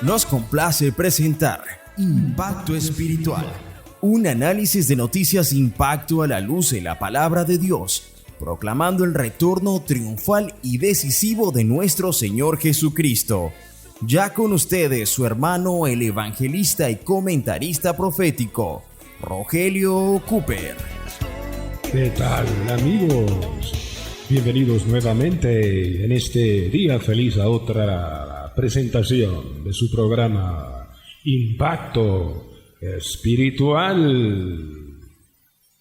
Nos complace presentar Impacto Espiritual, un análisis de noticias de impacto a la luz de la palabra de Dios, proclamando el retorno triunfal y decisivo de nuestro Señor Jesucristo. Ya con ustedes su hermano, el evangelista y comentarista profético, Rogelio Cooper. ¿Qué tal, amigos? Bienvenidos nuevamente en este día feliz a otra presentación de su programa Impacto Espiritual.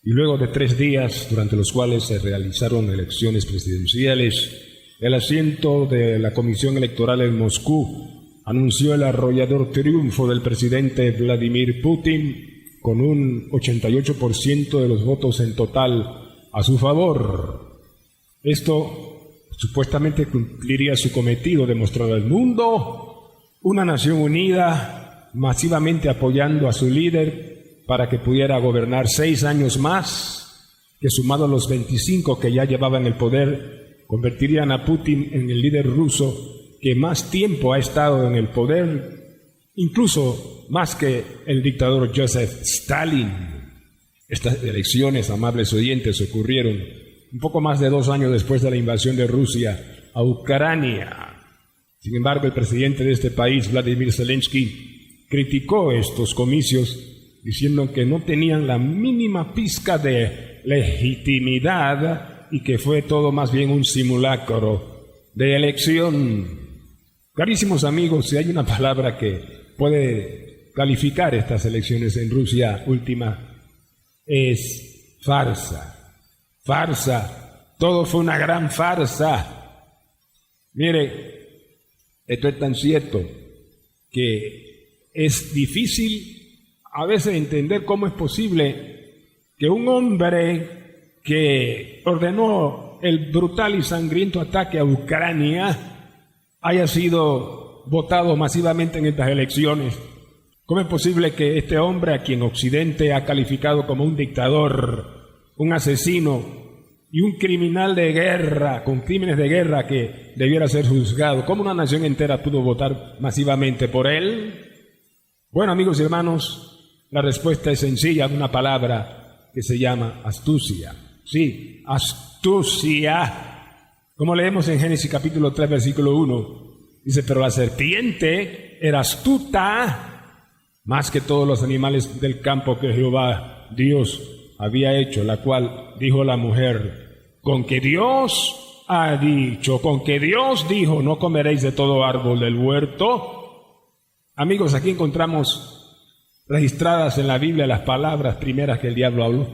Y luego de 3 días durante los cuales se realizaron elecciones presidenciales, el asiento de la Comisión Electoral en Moscú anunció el arrollador triunfo del presidente Vladimir Putin con un 88% de los votos en total a su favor. Esto supuestamente cumpliría su cometido de mostrar al mundo una nación unida, masivamente apoyando a su líder para que pudiera gobernar 6 años más, que sumado a los 25 que ya llevaba en el poder, convertirían a Putin en el líder ruso que más tiempo ha estado en el poder, incluso más que el dictador Joseph Stalin. Estas elecciones, amables oyentes, ocurrieron un poco más de 2 años después de la invasión de Rusia a Ucrania. Sin embargo, el presidente de este país, Vladimir Zelensky, criticó estos comicios diciendo que no tenían la mínima pizca de legitimidad y que fue todo más bien un simulacro de elección. Carísimos amigos, si hay una palabra que puede calificar estas elecciones en Rusia última, es farsa. Farsa. Todo fue una gran farsa. Mire, esto es tan cierto que es difícil a veces entender cómo es posible que un hombre que ordenó el brutal y sangriento ataque a Ucrania haya sido votado masivamente en estas elecciones. ¿Cómo es posible que este hombre, a quien Occidente ha calificado como un dictador, un asesino y un criminal de guerra, con crímenes de guerra que debiera ser juzgado, cómo una nación entera pudo votar masivamente por él? Bueno, amigos y hermanos, la respuesta es sencilla, una palabra que se llama astucia. Sí, astucia. Como leemos en Génesis capítulo 3, versículo 1, dice, pero la serpiente era astuta más que todos los animales del campo que Jehová Dios había hecho, la cual dijo la mujer, con que Dios ha dicho, con que Dios dijo, no comeréis de todo árbol del huerto. Amigos, aquí encontramos registradas en la Biblia las palabras primeras que el diablo habló.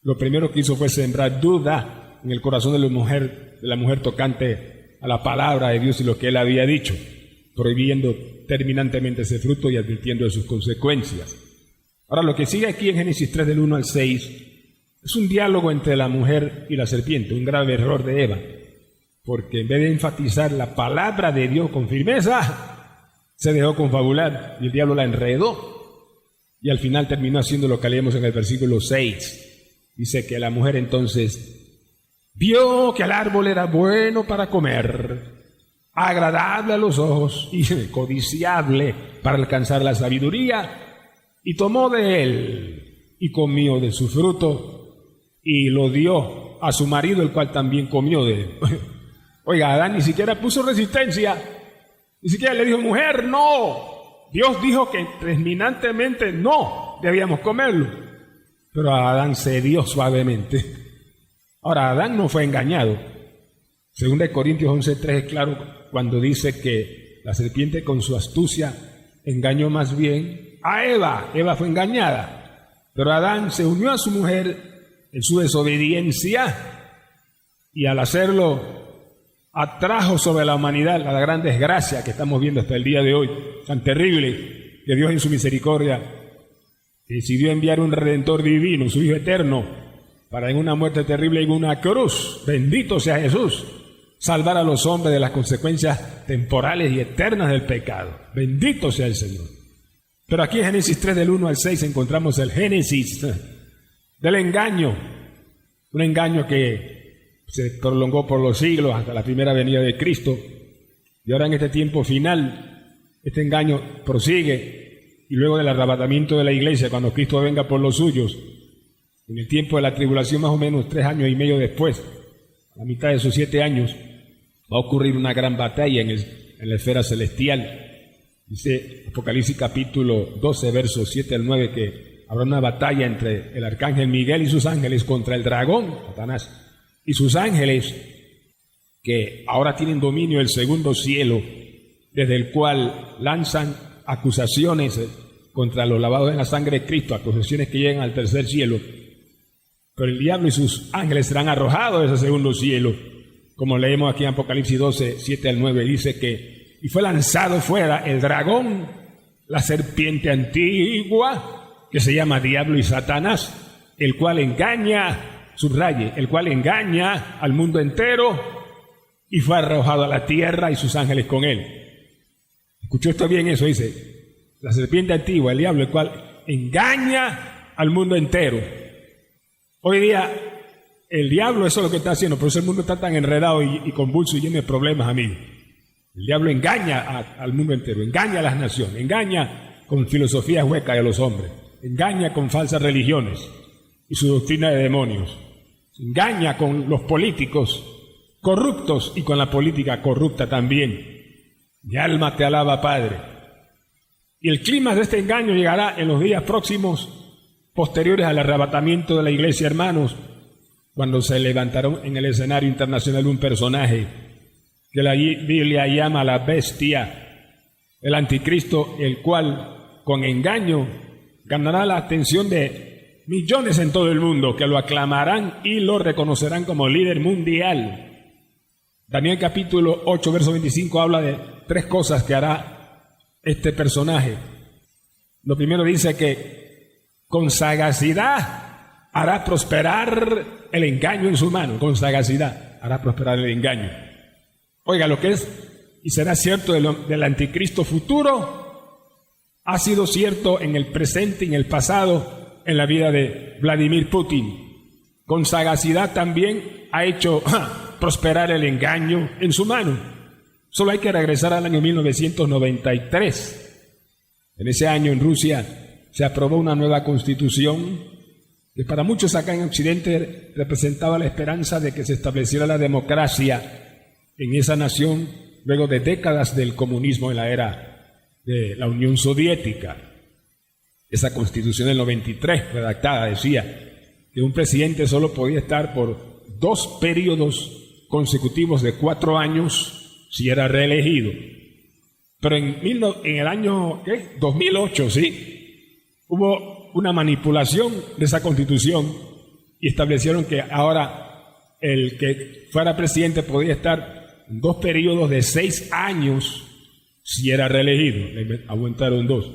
Lo primero que hizo fue sembrar duda en el corazón de la mujer tocante a la palabra de Dios y lo que él había dicho, prohibiendo terminantemente ese fruto y advirtiendo de sus consecuencias. Ahora, lo que sigue aquí en Génesis 3, del 1 al 6, es un diálogo entre la mujer y la serpiente, un grave error de Eva, porque en vez de enfatizar la palabra de Dios con firmeza, se dejó confabular y el diablo la enredó, y al final terminó haciendo lo que leemos en el versículo 6. Dice que la mujer entonces vio que el árbol era bueno para comer, agradable a los ojos y codiciable para alcanzar la sabiduría, y tomó de él y comió de su fruto y lo dio a su marido, el cual también comió de él. Oiga, Adán ni siquiera puso resistencia, ni siquiera le dijo, mujer, no. Dios dijo que terminantemente no debíamos comerlo, pero Adán cedió suavemente. Ahora, Adán no fue engañado. Según de Corintios 11:3 es claro cuando dice que la serpiente con su astucia engañó más bien a Eva. Eva fue engañada, pero Adán se unió a su mujer en su desobediencia y al hacerlo atrajo sobre la humanidad la gran desgracia que estamos viendo hasta el día de hoy, tan terrible, que Dios en su misericordia decidió enviar un Redentor divino, su Hijo eterno, para en una muerte terrible en una cruz, bendito sea Jesús, salvar a los hombres de las consecuencias temporales y eternas del pecado. Bendito sea el Señor. Pero aquí en Génesis 3, del 1 al 6, encontramos el génesis del engaño. Un engaño que se prolongó por los siglos hasta la primera venida de Cristo. Y ahora en este tiempo final Este engaño prosigue y luego del arrebatamiento de la iglesia, cuando Cristo venga por los suyos, en el tiempo de la tribulación, más o menos 3 años y medio después, a la mitad de esos 7 años, va a ocurrir una gran batalla en la esfera celestial. Dice Apocalipsis capítulo 12, versos 7 al 9, que habrá una batalla entre el arcángel Miguel y sus ángeles contra el dragón, Satanás, y sus ángeles, que ahora tienen dominio del segundo cielo, desde el cual lanzan acusaciones contra los lavados en la sangre de Cristo, acusaciones que llegan al tercer cielo. Pero el diablo y sus ángeles serán arrojados de ese segundo cielo, como leemos aquí en Apocalipsis 12, 7 al 9, dice que y fue lanzado fuera el dragón, la serpiente antigua, que se llama Diablo y Satanás, el cual engaña, subraye, el cual engaña al mundo entero, y fue arrojado a la tierra y sus ángeles con él. ¿Escuchó esto bien? Eso dice, la serpiente antigua, el diablo, el cual engaña al mundo entero. Hoy día, el diablo, eso es lo que está haciendo, por eso el mundo está tan enredado y convulso y lleno de problemas, amigos. El diablo engaña al mundo entero, engaña a las naciones, engaña con filosofías huecas de los hombres, engaña con falsas religiones y su doctrina de demonios, engaña con los políticos corruptos y con la política corrupta también. Mi alma te alaba, Padre. Y el clima de este engaño llegará en los días próximos, posteriores al arrebatamiento de la iglesia, hermanos, cuando se levantaron en el escenario internacional un personaje que la Biblia llama la bestia, el anticristo, el cual con engaño ganará la atención de millones en todo el mundo, que lo aclamarán y lo reconocerán como líder mundial. Daniel capítulo 8, verso 25 habla de 3 cosas que hará este personaje. Lo primero dice que con sagacidad hará prosperar el engaño en su mano, con sagacidad hará prosperar el engaño. Oiga, lo que es y será cierto del anticristo futuro ha sido cierto en el presente y en el pasado en la vida de Vladimir Putin. Con sagacidad también ha hecho prosperar el engaño en su mano. Solo hay que regresar al año 1993. En ese año en Rusia se aprobó una nueva constitución que para muchos acá en Occidente representaba la esperanza de que se estableciera la democracia en esa nación luego de décadas del comunismo en la era de la Unión Soviética. Esa constitución del 93 redactada decía que un presidente solo podía estar por 2 periodos consecutivos de 4 años si era reelegido. Pero en el año 2008, hubo una manipulación de esa constitución y establecieron que ahora el que fuera presidente podía estar 2 periodos de 6 años si era reelegido. Le aumentaron 2.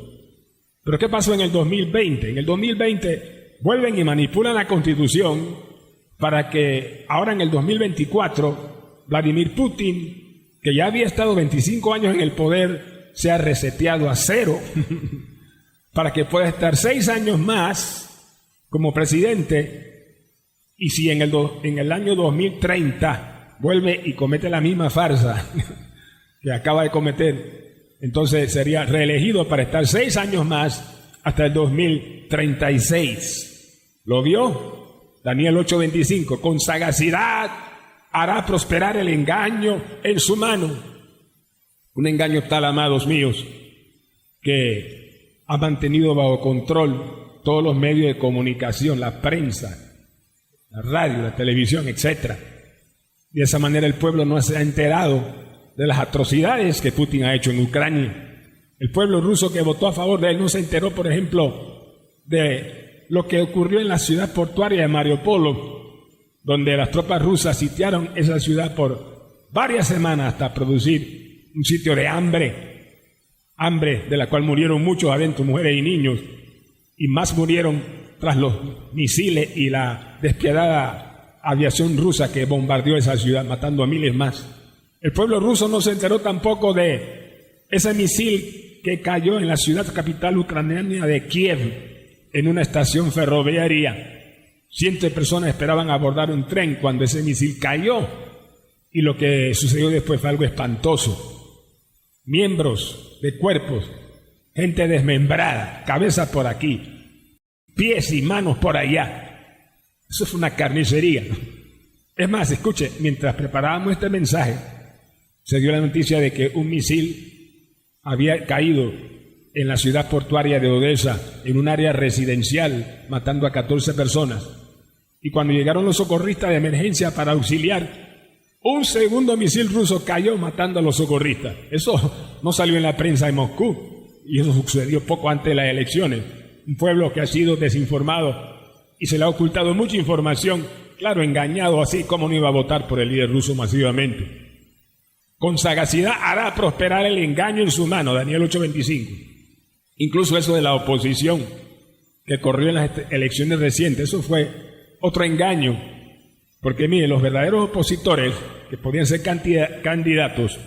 Pero ¿qué pasó en el 2020? En el 2020 vuelven y manipulan la constitución para que ahora en el 2024 Vladimir Putin, que ya había estado 25 años en el poder, sea reseteado a 0 para que pueda estar 6 años más como presidente. Y si en el año 2030 vuelve y comete la misma farsa que acaba de cometer, entonces sería reelegido para estar 6 años más hasta el 2036. ¿Lo vio? Daniel 8:25, con sagacidad hará prosperar el engaño en su mano. Un engaño tal, amados míos, que ha mantenido bajo control todos los medios de comunicación, la prensa, la radio, la televisión, etcétera. De esa manera el pueblo no se ha enterado de las atrocidades que Putin ha hecho en Ucrania. El pueblo ruso que votó a favor de él no se enteró, por ejemplo, de lo que ocurrió en la ciudad portuaria de Mariupol, donde las tropas rusas sitiaron esa ciudad por varias semanas hasta producir un sitio de hambre de la cual murieron muchos adentro, mujeres y niños, y más murieron tras los misiles y la despiadada aviación rusa que bombardeó esa ciudad, matando a miles más. El pueblo ruso no se enteró tampoco de ese misil que cayó en la ciudad capital ucraniana de Kiev, en una estación ferroviaria. Cientos de personas esperaban abordar un tren cuando ese misil cayó, y lo que sucedió después fue algo espantoso. Miembros de cuerpos, gente desmembrada, cabeza por aquí, pies y manos por allá. Eso fue una carnicería. Es más, escuche, mientras preparábamos este mensaje, se dio la noticia de que un misil había caído en la ciudad portuaria de Odessa, en un área residencial, matando a 14 personas. Y cuando llegaron los socorristas de emergencia para auxiliar, un segundo misil ruso cayó matando a los socorristas. Eso no salió en la prensa de Moscú, y eso sucedió poco antes de las elecciones. Un pueblo que ha sido desinformado y se le ha ocultado mucha información, claro, engañado, así como no iba a votar por el líder ruso masivamente. Con sagacidad hará prosperar el engaño en su mano, Daniel 8:25. Incluso eso de la oposición que corrió en las elecciones recientes, eso fue otro engaño, porque mire, los verdaderos opositores que podían ser candidatos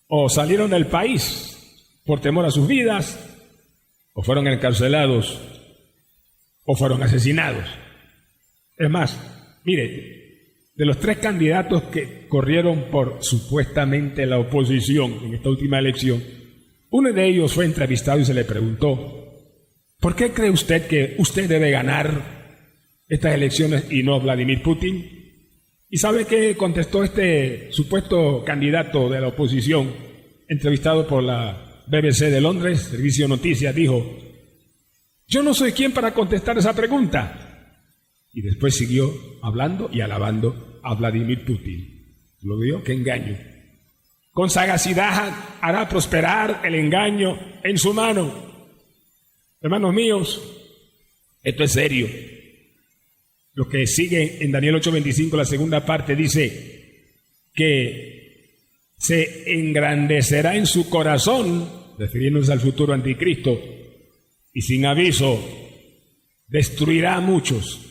o salieron del país por temor a sus vidas, o fueron encarcelados, o fueron asesinados. Es más, mire, de los 3 candidatos que corrieron por supuestamente la oposición en esta última elección, uno de ellos fue entrevistado y se le preguntó: ¿por qué cree usted que usted debe ganar estas elecciones y no Vladimir Putin? ¿Y sabe qué contestó este supuesto candidato de la oposición, entrevistado por la BBC de Londres, Servicio de Noticias? Dijo: yo no soy quien para contestar esa pregunta. Y después siguió hablando y alabando a Vladimir Putin. ¿Lo vio? ¡Qué engaño! Con sagacidad hará prosperar el engaño en su mano. Hermanos míos, esto es serio. Lo que sigue en Daniel 8:25, la segunda parte, dice que se engrandecerá en su corazón, refiriéndose al futuro anticristo, y sin aviso destruirá a muchos.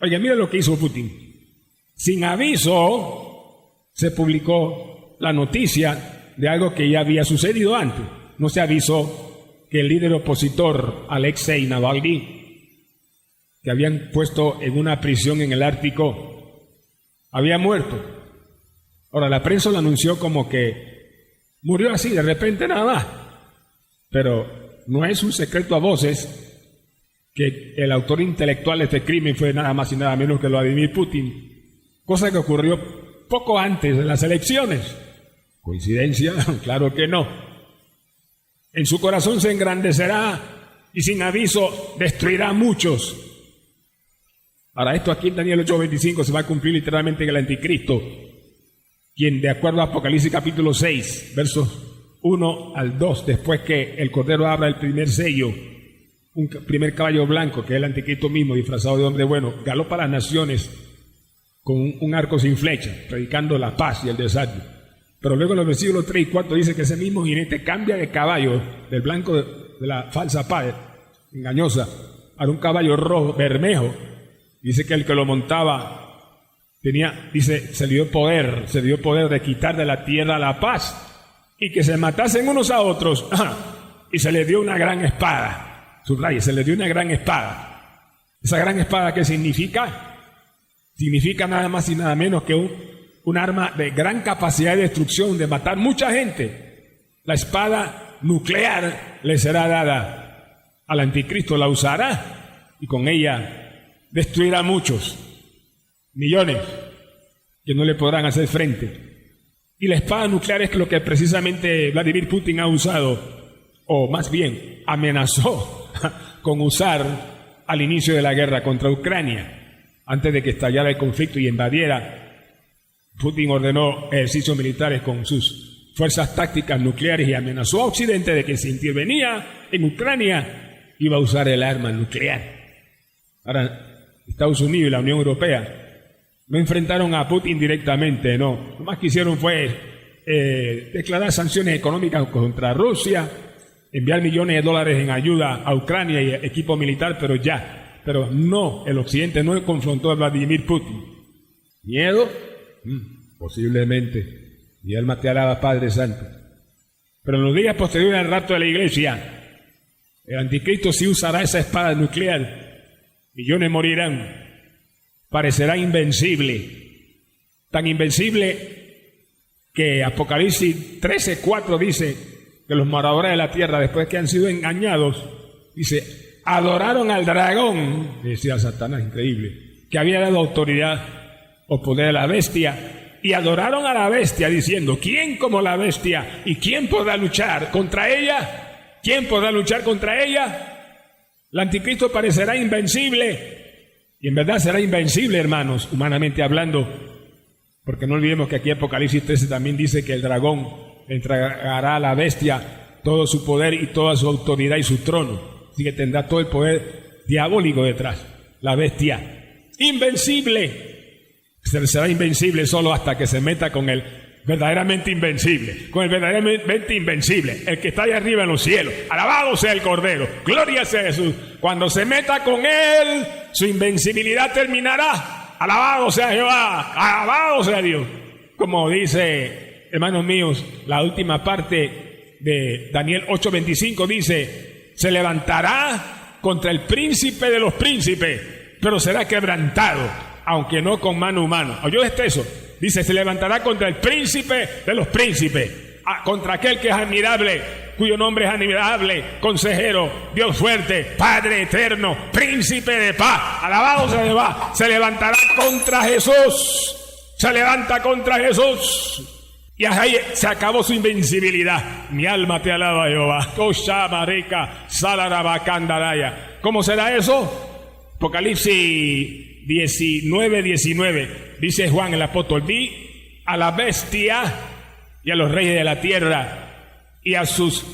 Oiga, mira lo que hizo Putin. Sin aviso se publicó la noticia de algo que ya había sucedido antes. No se avisó que el líder opositor Alexei Navalny, que habían puesto en una prisión en el Ártico, había muerto. Ahora, la prensa lo anunció como que murió así, de repente nada más. Pero no es un secreto a voces que el autor intelectual de este crimen fue nada más y nada menos que Vladimir Putin, cosa que ocurrió poco antes de las elecciones. ¿Coincidencia? Claro que no. En su corazón se engrandecerá y sin aviso destruirá a muchos. Ahora, esto aquí en Daniel 8:25 se va a cumplir literalmente en el anticristo, quien, de acuerdo a Apocalipsis capítulo 6, versos 1 al 2, después que el Cordero abra el primer sello, un primer caballo blanco, que es el anticristo mismo, disfrazado de hombre bueno, galopa a las naciones con un arco sin flecha, predicando la paz y el desarme. Pero luego en los versículos 3 y 4 dice que ese mismo jinete cambia de caballo, del blanco de la falsa paz engañosa, a un caballo rojo, bermejo. Dice que el que lo montaba se dio poder de quitar de la tierra la paz y que se matasen unos a otros. Y se le dio una gran espada. Subraye, se le dio una gran espada. ¿Esa gran espada qué significa? Significa nada más y nada menos que un arma de gran capacidad de destrucción, de matar mucha gente. La espada nuclear le será dada al anticristo, la usará y con ella destruirá a muchos, millones, que no le podrán hacer frente. Y la espada nuclear es lo que precisamente Vladimir Putin ha usado, o más bien amenazó con usar al inicio de la guerra contra Ucrania. Antes de que estallara el conflicto y invadiera, Putin ordenó ejercicios militares con sus fuerzas tácticas nucleares y amenazó a Occidente de que si intervenía en Ucrania iba a usar el arma nuclear. Ahora, Estados Unidos y la Unión Europea no enfrentaron a Putin directamente, no. Lo más que hicieron fue declarar sanciones económicas contra Rusia, enviar millones de dólares en ayuda a Ucrania y equipo militar, pero no, el Occidente no confrontó a Vladimir Putin. ¿Miedo? Posiblemente. Y alma te alaba, Padre Santo. Pero en los días posteriores al rapto de la iglesia, el anticristo sí usará esa espada nuclear. Millones morirán. Parecerá invencible. Tan invencible que Apocalipsis 13:4 dice: que los moradores de la tierra, después que han sido engañados, dice, adoraron al dragón, decía Satanás, increíble, que había dado autoridad o poder a la bestia, y adoraron a la bestia diciendo, ¿quién como la bestia? ¿Y quién podrá luchar contra ella? ¿Quién podrá luchar contra ella? El anticristo parecerá invencible, y en verdad será invencible, hermanos, humanamente hablando, porque no olvidemos que aquí Apocalipsis 13 también dice que el dragón entregará a la bestia todo su poder y toda su autoridad y su trono, así que tendrá todo el poder diabólico detrás, la bestia, invencible. Será invencible solo hasta que se meta con el verdaderamente invencible, con el verdaderamente invencible, el que está allá arriba en los cielos. Alabado sea el Cordero, gloria sea Jesús. Cuando se meta con él, su invencibilidad terminará. Alabado sea Jehová, alabado sea Dios. Como dice, hermanos míos, la última parte de Daniel 8:25 dice, se levantará contra el príncipe de los príncipes, pero será quebrantado, aunque no con mano humana. ¿Oyó eso? Dice, se levantará contra el príncipe de los príncipes, contra aquel que es admirable, cuyo nombre es admirable, consejero, Dios fuerte, Padre eterno, príncipe de paz. Alabado sea Jehová. Se levantará contra Jesús. Se levanta contra Jesús. Y ahí se acabó su invencibilidad. Mi alma te alaba, Jehová. ¿Cómo será eso? Apocalipsis 19:19, dice Juan el apóstol, vi a la bestia y a los reyes de la tierra y a sus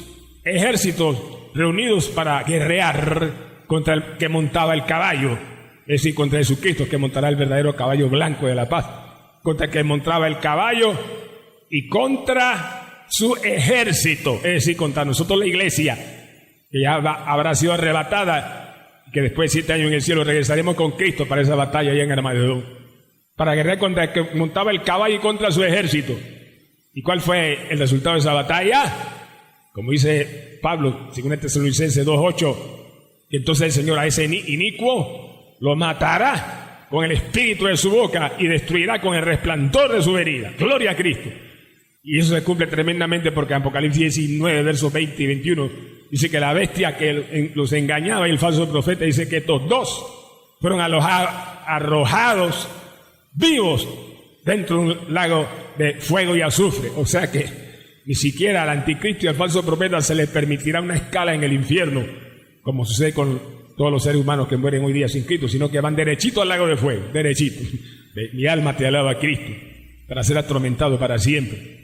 ejércitos reunidos para guerrear contra el que montaba el caballo, es decir, contra Jesucristo, que montará el verdadero caballo blanco de la paz, contra el que montaba el caballo y contra su ejército, es decir, contra nosotros la iglesia, que ya habrá sido arrebatada, que después de 7 años en el cielo regresaremos con Cristo para esa batalla allá en Armagedón, para guerrear contra el que montaba el caballo y contra su ejército. ¿Y cuál fue el resultado de esa batalla? Como dice Pablo, según Tesalonicenses 2:8, que entonces el Señor a ese inicuo lo matará con el espíritu de su boca y destruirá con el resplandor de su venida. Gloria a Cristo. Y eso se cumple tremendamente porque en Apocalipsis 19, versos 20 y 21, dice que la bestia que los engañaba y el falso profeta, dice que estos dos fueron arrojados vivos dentro de un lago de fuego y azufre. O sea que ni siquiera al anticristo y al falso profeta se les permitirá una escala en el infierno, como sucede con todos los seres humanos que mueren hoy día sin Cristo, sino que van derechito al lago de fuego, derechito. Mi alma te alaba a Cristo, para ser atormentado para siempre.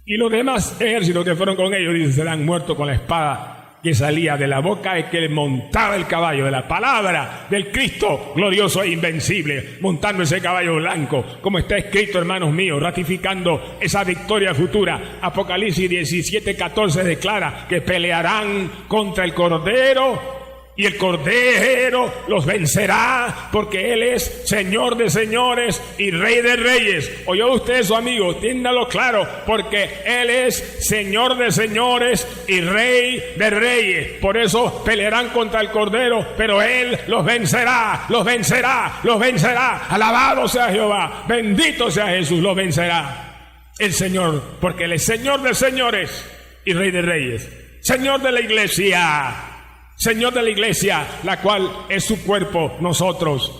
Y los demás ejércitos que fueron con ellos, dice, serán muertos con la espada que salía de la boca de que montaba el caballo, de la palabra del Cristo glorioso e invencible, montando ese caballo blanco, como está escrito, hermanos míos, ratificando esa victoria futura. Apocalipsis 17:14 declara que pelearán contra el Cordero, y el Cordero los vencerá, porque Él es Señor de señores y Rey de reyes. ¿Oyó usted eso, amigo? Téngalo claro, porque Él es Señor de señores y Rey de reyes. Por eso pelearán contra el Cordero, pero Él los vencerá, los vencerá, los vencerá. Alabado sea Jehová, bendito sea Jesús, los vencerá el Señor, porque Él es Señor de señores y Rey de reyes. Señor de la iglesia, Señor de la iglesia, la cual es su cuerpo, nosotros,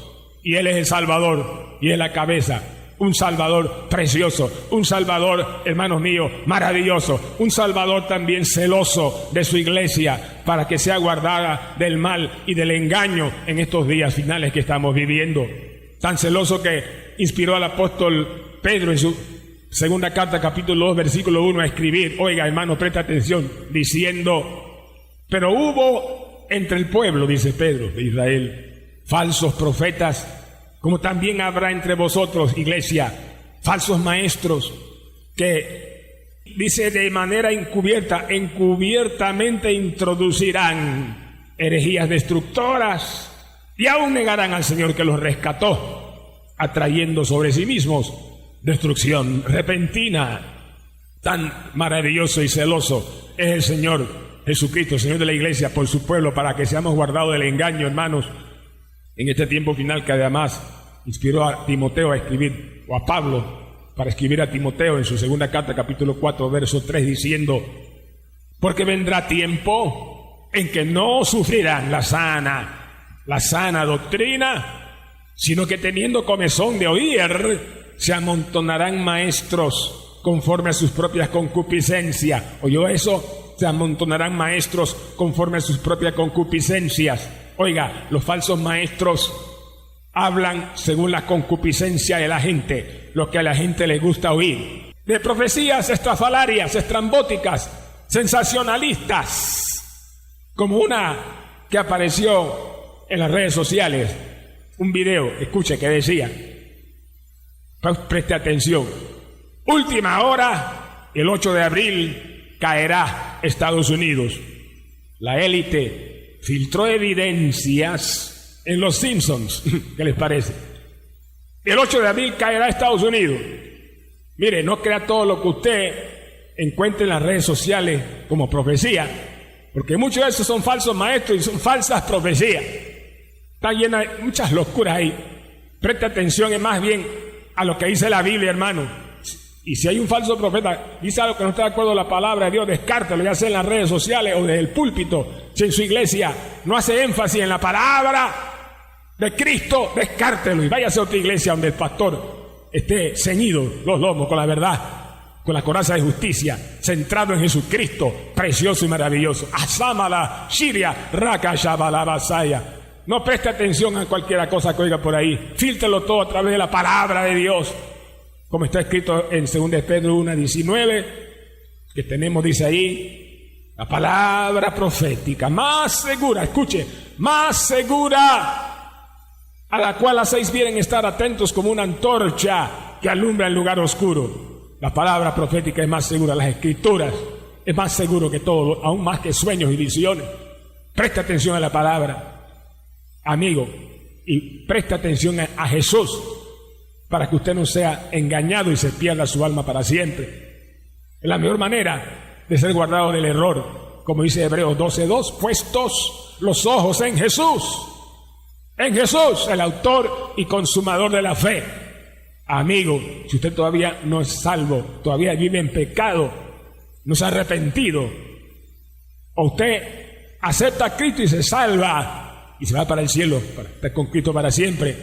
y Él es el Salvador, y es la cabeza, un Salvador precioso, un Salvador, hermanos míos, maravilloso, un Salvador también celoso de su iglesia, para que sea guardada del mal y del engaño en estos días finales que estamos viviendo. Tan celoso que inspiró al apóstol Pedro en su segunda carta, capítulo 2, versículo 1, a escribir, oiga, hermano, presta atención, diciendo, pero hubo entre el pueblo, dice Pedro, de Israel, falsos profetas, como también habrá entre vosotros, iglesia, falsos maestros, que, dice, de manera encubiertamente introducirán herejías destructoras y aún negarán al Señor que los rescató, atrayendo sobre sí mismos destrucción repentina. Tan maravilloso y celoso es el Señor Jesucristo, Señor de la iglesia, por su pueblo, para que seamos guardados del engaño, hermanos, en este tiempo final, que además inspiró a Timoteo a escribir, o a Pablo, para escribir a Timoteo en su segunda carta, capítulo 4, verso 3, diciendo, Porque vendrá tiempo en que no sufrirán la sana doctrina, sino que teniendo comezón de oír, se amontonarán maestros conforme a sus propias concupiscencias. ¿Oyó eso? Se amontonarán maestros conforme a sus propias concupiscencias. Oiga, los falsos maestros hablan según la concupiscencia de la gente, lo que a la gente le gusta oír. De profecías estrafalarias, estrambóticas, sensacionalistas, como una que apareció en las redes sociales, un video, escuche, que decía, preste atención: última hora, el 8 de abril caerá Estados Unidos. La élite filtró evidencias en Los Simpsons. ¿Qué les parece? El 8 de abril caerá Estados Unidos. Mire, no crea todo lo que usted encuentre en las redes sociales como profecía, porque muchos de esos son falsos maestros y son falsas profecías. Está llena de muchas locuras ahí. Preste atención más bien a lo que dice la Biblia, hermano. Y si hay un falso profeta, dice algo que no está de acuerdo a la palabra de Dios, descártelo, ya sea en las redes sociales o desde el púlpito. Si en su iglesia no hace énfasis en la palabra de Cristo, descártelo y váyase a otra iglesia donde el pastor esté ceñido los lomos con la verdad, con la coraza de justicia, centrado en Jesucristo, precioso y maravilloso. Asámala, Shiria, Raka, Shabala, Basaya. No preste atención a cualquier cosa que oiga por ahí. Fíltrelo todo a través de la palabra de Dios, como está escrito en 2 Pedro 1:19, que tenemos, dice ahí, la palabra profética más segura, escuche, más segura, a la cual hacéis bien en estar atentos como una antorcha que alumbra el lugar oscuro. La palabra profética es más segura, las escrituras es más seguro que todo, aún más que sueños y visiones. Presta atención a la palabra, amigo, y presta atención a Jesús, para que usted no sea engañado y se pierda su alma para siempre. Es la mejor manera de ser guardado del error, como dice Hebreos 12:2, puestos los ojos en Jesús, el autor y consumador de la fe. Amigo, si usted todavía no es salvo, todavía vive en pecado, no se ha arrepentido, o usted acepta a Cristo y se salva y se va para el cielo, para estar con Cristo para siempre,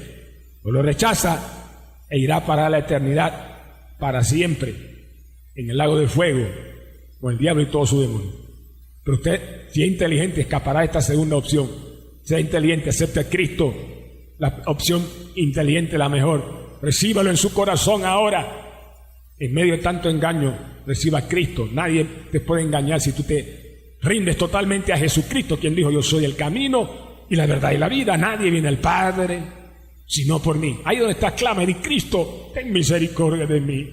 o lo rechaza e irá para la eternidad, para siempre, en el lago de fuego, con el diablo y todo su demonio. Pero usted, si es inteligente, escapará de esta segunda opción. Sea inteligente, acepte a Cristo, la opción inteligente, la mejor. Recíbalo en su corazón ahora. En medio de tanto engaño, reciba a Cristo. Nadie te puede engañar si tú te rindes totalmente a Jesucristo, quien dijo: yo soy el camino y la verdad y la vida. Nadie viene al Padre sino por mí. Ahí donde está, clama y di: Cristo, ten misericordia de mí,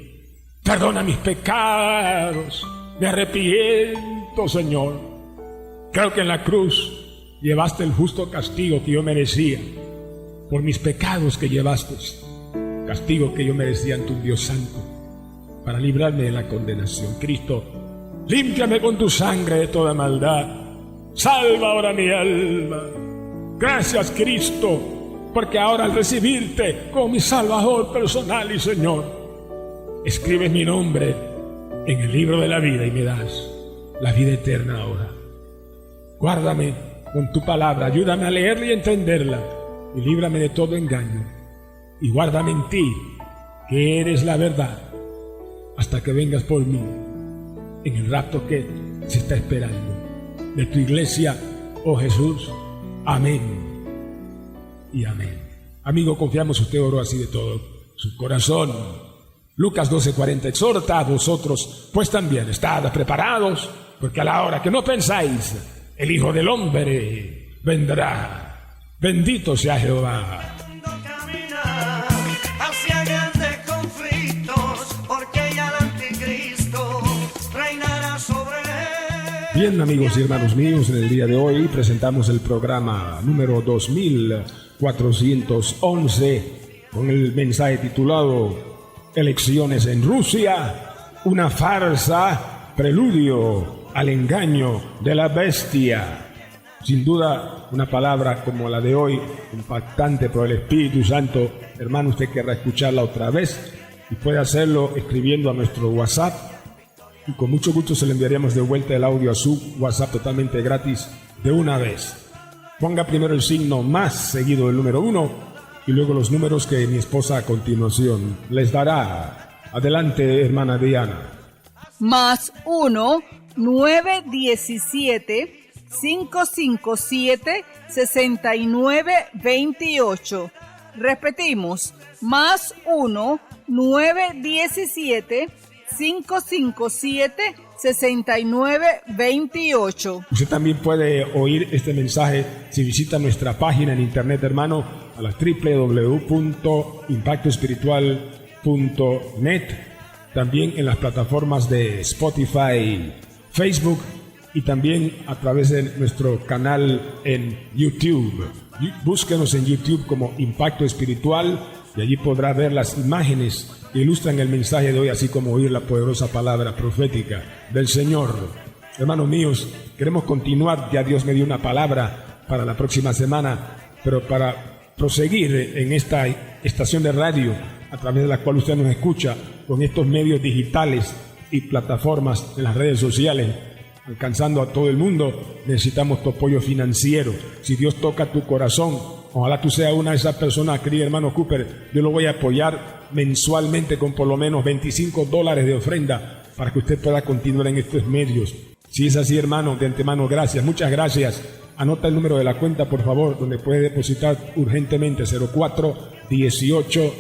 perdona mis pecados, me arrepiento, Señor. Creo que en la cruz llevaste el justo castigo que yo merecía por mis pecados que llevaste, castigo que yo merecía ante un Dios santo, para librarme de la condenación. Cristo, límpiame con tu sangre de toda maldad, salva ahora mi alma. Gracias, Cristo, porque ahora al recibirte como mi Salvador personal y Señor, escribes mi nombre en el libro de la vida y me das la vida eterna ahora. Guárdame con tu palabra, ayúdame a leerla y entenderla, y líbrame de todo engaño, y guárdame en ti, que eres la verdad, hasta que vengas por mí, en el rapto que se está esperando de tu iglesia, oh Jesús. Amén y amén. Amigo, confiamos, usted oró así de todo su corazón. Lucas 12:40 exhorta a vosotros, pues también estad preparados, porque a la hora que no pensáis, el Hijo del Hombre vendrá. Bendito sea Jehová. Hacia grandes conflictos, porque ya el anticristo reinará sobre él. Bien, amigos y hermanos míos, en el día de hoy presentamos el programa número 2411 con el mensaje titulado Elecciones en Rusia, una farsa, preludio al engaño de la bestia. Sin duda, una palabra como la de hoy, impactante por el Espíritu Santo. Hermano, usted querrá escucharla otra vez y puede hacerlo escribiendo a nuestro WhatsApp y con mucho gusto se le enviaríamos de vuelta el audio a su WhatsApp totalmente gratis de una vez. Ponga primero el signo más seguido del número 1 y luego los números que mi esposa a continuación les dará. Adelante, hermana Diana. Más 1-917-557-6928. Repetimos, más 1-917-557-6928. Usted también puede oír este mensaje si visita nuestra página en internet, hermano, a la www.impactoespiritual.net, también en las plataformas de Spotify, Facebook y también a través de nuestro canal en YouTube. Búsquenos en YouTube como Impacto Espiritual y allí podrá ver las imágenes que ilustran el mensaje de hoy, así como oír la poderosa palabra profética del Señor. Hermanos míos, queremos continuar. Ya Dios me dio una palabra para la próxima semana, pero para proseguir en esta estación de radio a través de la cual usted nos escucha, con estos medios digitales y plataformas en las redes sociales, alcanzando a todo el mundo, necesitamos tu apoyo financiero. Si Dios toca tu corazón, ojalá tú seas una de esas personas, querido hermano Cooper, yo lo voy a apoyar mensualmente con por lo menos $25 de ofrenda para que usted pueda continuar en estos medios. Si es así, hermano, de antemano, gracias, muchas gracias. Anota el número de la cuenta, por favor, donde puede depositar urgentemente: 04 18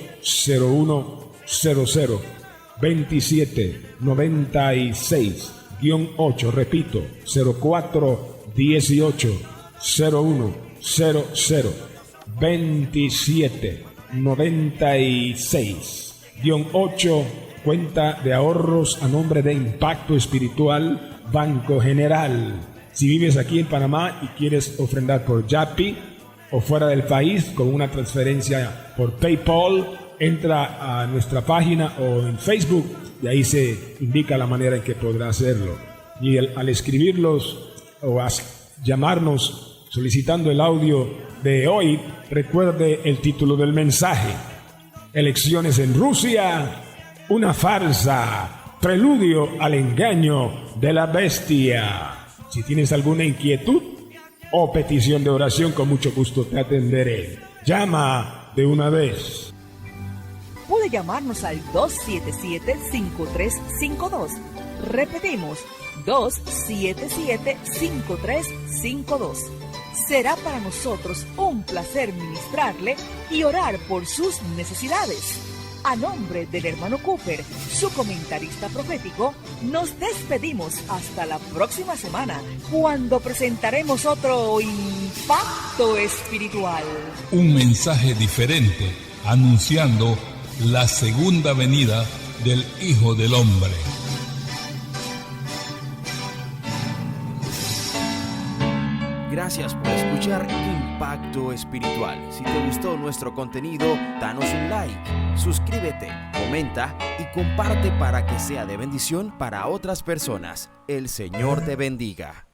01 00 27 96 8, repito, 04 18 01 00 27 96 8, cuenta de ahorros a nombre de Impacto Espiritual, Banco General. Si vives aquí en Panamá y quieres ofrendar por Yapi o fuera del país con una transferencia por PayPal, entra a nuestra página o en Facebook y ahí se indica la manera en que podrá hacerlo. Y al escribirlos o llamarnos solicitando el audio de hoy, recuerde el título del mensaje: Elecciones en Rusia, una farsa, preludio al engaño de la bestia. Si tienes alguna inquietud o petición de oración, con mucho gusto te atenderé. Llama de una vez. Puede llamarnos al 277-5352. Repetimos, 277-5352. Será para nosotros un placer ministrarle y orar por sus necesidades. A nombre del hermano Cooper, su comentarista profético, nos despedimos hasta la próxima semana, cuando presentaremos otro Impacto Espiritual. Un mensaje diferente, anunciando la segunda venida del Hijo del Hombre. Gracias por escuchar Impacto Espiritual. Si te gustó nuestro contenido, danos un like, suscríbete, comenta y comparte para que sea de bendición para otras personas. El Señor te bendiga.